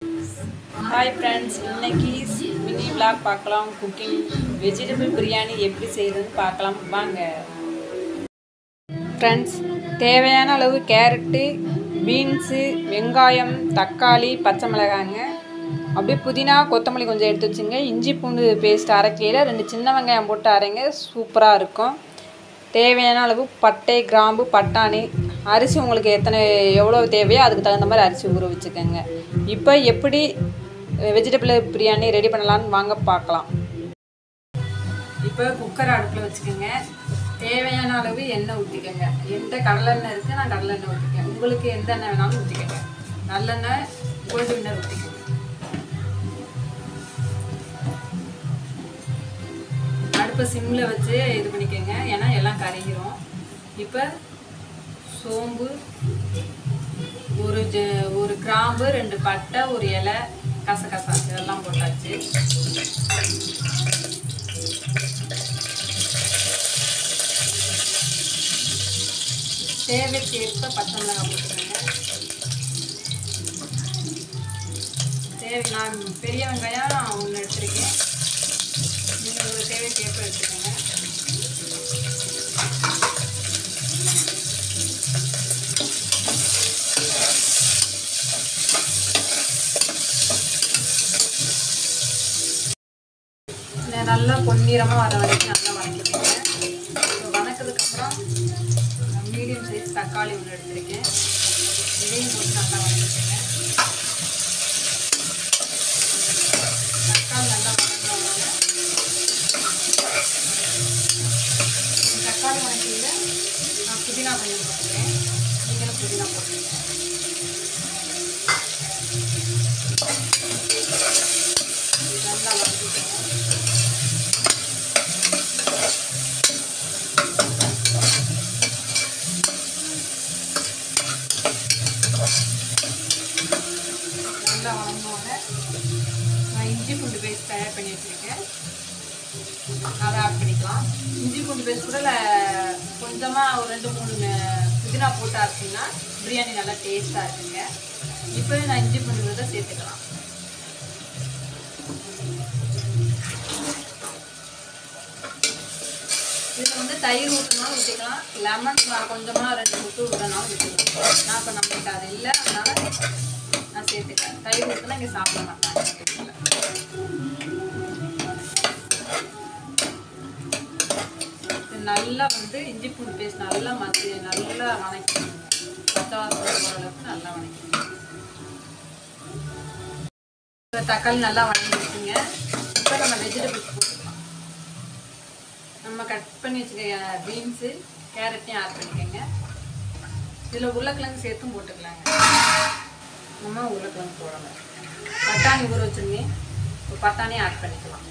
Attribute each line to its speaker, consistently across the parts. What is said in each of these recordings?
Speaker 1: Hi friends, இன்னைக்கு mini vlog பார்க்கலாம். Cooking vegetable biryani எப்படி செய்கிறதுன்னு பார்க்கலாம் வாங்க. ஃப்ரெண்ட்ஸ், தேவையான அளவு கேரட்டு, பீன்ஸு, வெங்காயம், தக்காளி, பச்சை மிளகாங்க, அப்படியே புதினா, கொத்தமல்லி கொஞ்சம் எடுத்து வச்சுங்க. இஞ்சி பூண்டு பேஸ்ட் அரைக்கையில் 2 சின்ன வெங்காயம் போட்டு அரைங்க, சூப்பராக இருக்கும். தேவையான அளவு பட்டை, கிராம்பு, பட்டாணி, அரிசி உங்களுக்கு எவ்வளோ தேவையோ அதுக்கு தகுந்த மாதிரி அரிசி ஊற வச்சுக்கோங்க. இப்போ எப்படி வெஜிடபிள் பிரியாணி ரெடி பண்ணலான்னு வாங்க பார்க்கலாம். இப்போ குக்கர் அடுப்பில் வச்சுக்கோங்க. தேவையான அளவு எண்ணெய் ஊற்றிக்கோங்க. எந்த கடலெண்ணெய் இருக்குது, நான் கடலெண்ணெய் ஊற்றிக்கேன். உங்களுக்கு எந்த எண்ணெய் வேணாலும் ஊற்றிக்கோங்க. நல்லெண்ணெய், கோல்டு வின்னர் ஊற்றிக்கோங்க. அடுப்பை சிம்மில் வச்சு இது பண்ணிக்கோங்க, ஏன்னா எல்லாம் கரைகிறோம். இப்போ சோம்பு, ஒரு கிராம்பு, 2 பட்டை, ஒரு இலை, கசகசா இதெல்லாம் போட்டாச்சு. தேவைக்கேற்ப பச்சை மிளகாய் போட்டுக்கோங்க. நான் பெரிய வெங்காயம் 1 எடுத்துருக்கேன். நீங்கள் உங்களுக்கு தேவைக்கேற்ப எடுத்துக்கோங்க. நல்லா பொன்னிறமாக வர வரைக்கும் நல்லா வதக்கிக்கோங்க. வதக்கிறதுக்கப்புறம் மீடியம் சைஸ் தக்காளி 1 எடுத்துருக்கேன். இதையும் போட்டு நல்லா வதக்கிக்கோங்க. தக்காளி நல்லா வதக்கினோங்க. தக்காளி வதக்கியில் நான் புதினா கொஞ்சம் போட்டுக்கிறேன். நீங்களும் புதினா போட்டுருங்க. நல்லா வதக்கிக்கோங்க. நல்லா வதங்கினோடனே நான் இஞ்சி பூண்டு பேஸ்ட் தயார் பண்ணி வச்சுருக்கேன், அதை ஆட் பண்ணிக்கலாம். இஞ்சி பூண்டு பேஸ்ட் கூட கொஞ்சமாக ஒரு 2-3 புதினா போட்டு அரைச்சிங்கன்னா பிரியாணி நல்லா டேஸ்ட்டாக இருக்குங்க. இப்போ நான் இஞ்சி பூண்டு விதை சேர்த்துக்கலாம். இதில் தயிர் ஊற்றினாலும் ஊற்றிக்கலாம், லெமன் கொஞ்சமாக 2 முட்டு ஊற்றினாலும் ஊற்றிக்கலாம். நான் இப்போ நம்மகிட்ட அது இல்லை, அதனால் நான் சேர்த்துக்கிறேன். தயிர் ஊற்றினா இங்கே சாப்பிட மாட்டாங்க. நல்லா இஞ்சி பூண்டு பேஸ்ட் நல்லா நல்லா வதக்கணும். பச்சை வாசனை போகிற அளவுக்கு நல்லா வதக்கணும். தக்காளி நல்லா வதங்கிடுச்சுங்க. இப்போ நம்ம வெஜிடபிள்ஸ் போட்டுக்கலாம். நம்ம கட் பண்ணி வச்சுக்க பீன்ஸு, கேரட்டையும் ஆட் பண்ணிக்கோங்க. இதில் உருளைக்கிழங்கு சேர்த்தும் போட்டுக்கலாங்க. நம்ம உருளைக்கிழங்கு போடணும். பட்டாணி ஊற வச்சுருந்தேன், ஒரு பட்டாணியும் ஆட் பண்ணிக்கலாம்.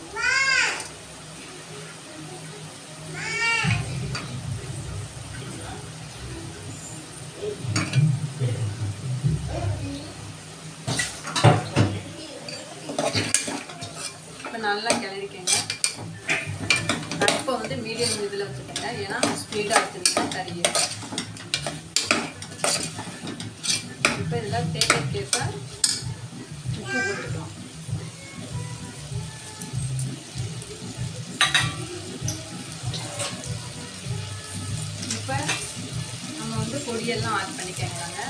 Speaker 1: இப்போ நல்லா கிளறிக்கங்க. அடுப்பை மீடியம் இதில் வச்சுக்கோங்க, ஏன்னா ஸ்பீடாக வச்சுருங்க தெரியும். இப்போ இதில் தேவைக்கேற்ப உப்பு போட்டுக்கலாம். இப்போ நம்ம பொடியெல்லாம் ஆட் பண்ணிக்கோங்க.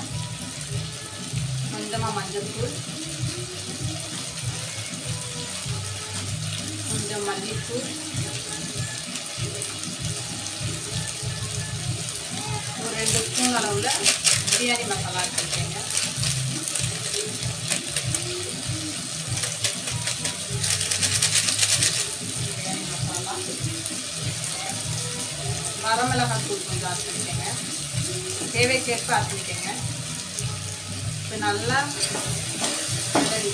Speaker 1: கொஞ்சமாக மஞ்சள் தூள், கொஞ்சம் மல்லித்தூள், ஒரு 2 ஸ்பூன் அளவில் பிரியாணி மசாலா ஆட் பண்ணிக்கோங்க. பிரியாணி மசாலா, வரமிளகாய் தூள் கொஞ்சம் ஆட் பண்ணிக்கோங்க. தேவைக்கேற்ப ஆட் பண்ணிக்கோங்க. இப்போ நல்லா கிளறி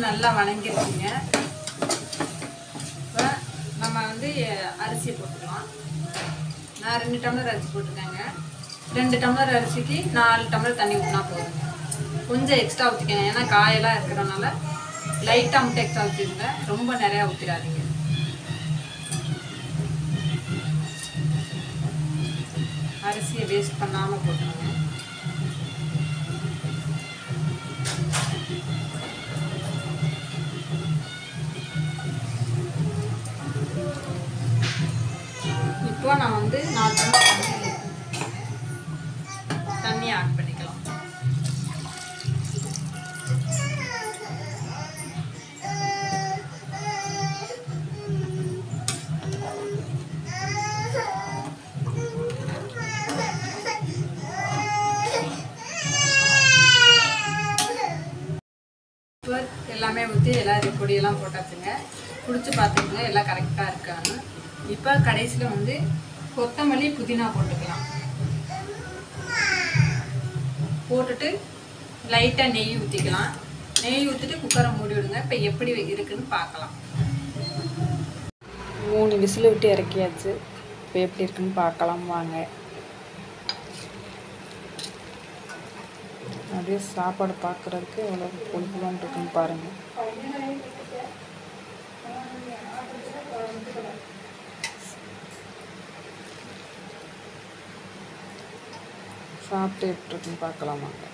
Speaker 1: நல்லா வணங்கிருக்குங்க. இப்போ நம்ம அரிசி போட்டுக்கலாம். நான் 2 டம்ளர் அரிசி போட்டுருக்கேங்க. 2 டம்ளர் அரிசிக்கு 4 டம்ளர் தண்ணி ஊற்றினா போதுங்க. கொஞ்சம் எக்ஸ்ட்ரா ஊற்றிக்கங்க, ஏன்னா காயெல்லாம் இருக்கிறனால லைட்டாக மட்டும் எக்ஸ்ட்ரா ஊற்றிடுங்க, ரொம்ப நிறையா ஊற்றிடாதீங்க. அரிசியை வேஸ்ட் பண்ணாமல் போட்டுருங்க. இப்போ நான் வந்து 4 டம்ளர் தண்ணி ஆட் பண்ணிக்கலாம். எல்லாமே ஊற்றி எல்லாம் பொடியெல்லாம் போட்டாச்சுங்க. பிடிச்சி பார்த்துக்குங்க எல்லாம் கரெக்டாக இருக்கான்னு. இப்போ கடைசியில் வந்து கொத்தமல்லி புதினா போட்டுக்கலாம். போட்டுட்டு லைட்டாக நெய் ஊற்றிக்கலாம். நெய் ஊற்றிட்டு குக்கரை மூடி விடுங்க. இப்போ எப்படி இருக்குன்னு பார்க்கலாம். 3 விசில் விட்டு இறக்கியாச்சு. இப்போ எப்படி இருக்குன்னு பார்க்கலாம் வாங்க. அப்படியே சாப்பாடு பார்க்குறதுக்கு எவ்வளோ பொழுதுலாம் இருக்குன்னு பாருங்கள். சாப்பிட்டு எப்படி இருக்குன்னு பார்க்கலாமாங்க.